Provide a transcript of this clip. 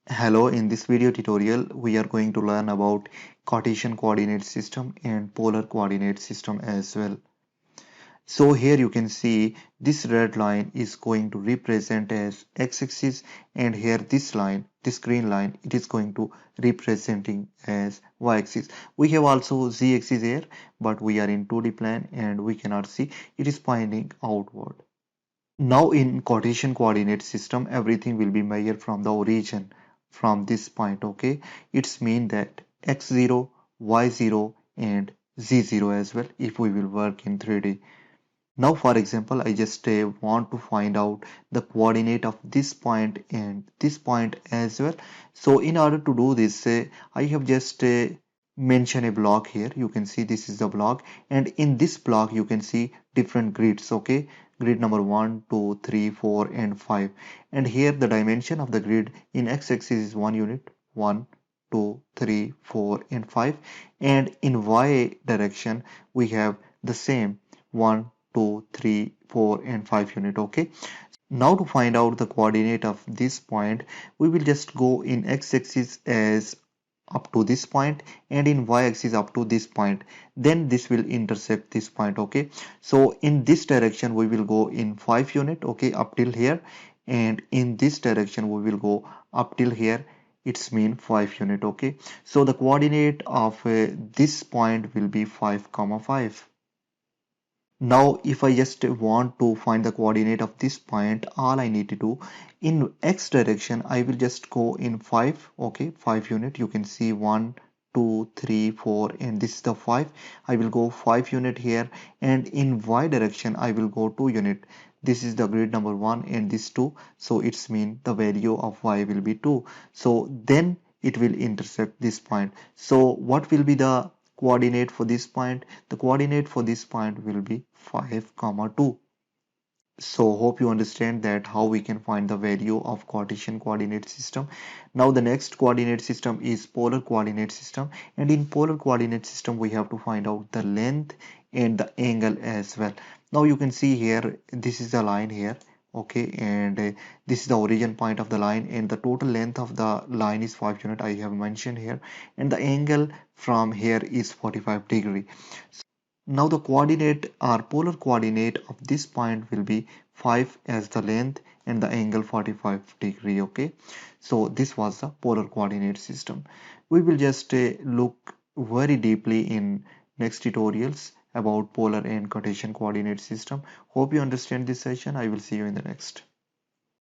Hello, in this video tutorial, we are going to learn about Cartesian coordinate system and polar coordinate system as well. So here you can see this red line is going to represent as x-axis, and here this line, this green line, it is going to representing as y-axis. We have also z-axis here, but we are in 2D plane and we cannot see, it is pointing outward. Now in Cartesian coordinate system, everything will be measured from the origin, from this point, okay? It's mean that x0, y0 and z0 as well if we will work in 3D. Now for example, I just want to find out the coordinate of this point and this point as well. So in order to do this, I have just mentioned a block here. You can see this is the block, and in this block you can see different grids, okay? Grid number 1, 2, 3, 4 and 5. And here the dimension of the grid in x-axis is 1 unit, 1, 2, 3, 4 and 5. And in y direction we have the same 1, 2, 3, 4 and 5 unit, okay? Now to find out the coordinate of this point, we will just go in x-axis as up to this point and in y-axis up to this point. Then this will intersect this point, okay? So in this direction we will go in 5 unit, okay, up till here, and in this direction we will go up till here. It's mean 5 unit, okay? So the coordinate of this point will be 5 comma 5. Now, if I just want to find the coordinate of this point, all I need to do in x direction, I will just go in 5, okay, 5 unit. You can see 1, 2, 3, 4, and this is the 5. I will go 5 unit here, and in y direction, I will go 2 unit. This is the grid number 1 and this 2. So it's mean the value of y will be 2. So then it will intersect this point. So what will be the coordinate for this point? The coordinate for this point will be 5 comma 2. So hope you understand that how we can find the value of Cartesian coordinate system. Now the next coordinate system is polar coordinate system, and in polar coordinate system we have to find out the length and the angle as well. Now you can see here, this is the line here, okay, and this is the origin point of the line, and the total length of the line is 5 unit, I have mentioned here, and the angle from here is 45 degree. Now the coordinate or polar coordinate of this point will be 5 as the length and the angle 45 degree, okay? So this was the polar coordinate system. We will just look very deeply in next tutorials about polar and Cartesian coordinate system. Hope you understand this session. I will see you in the next.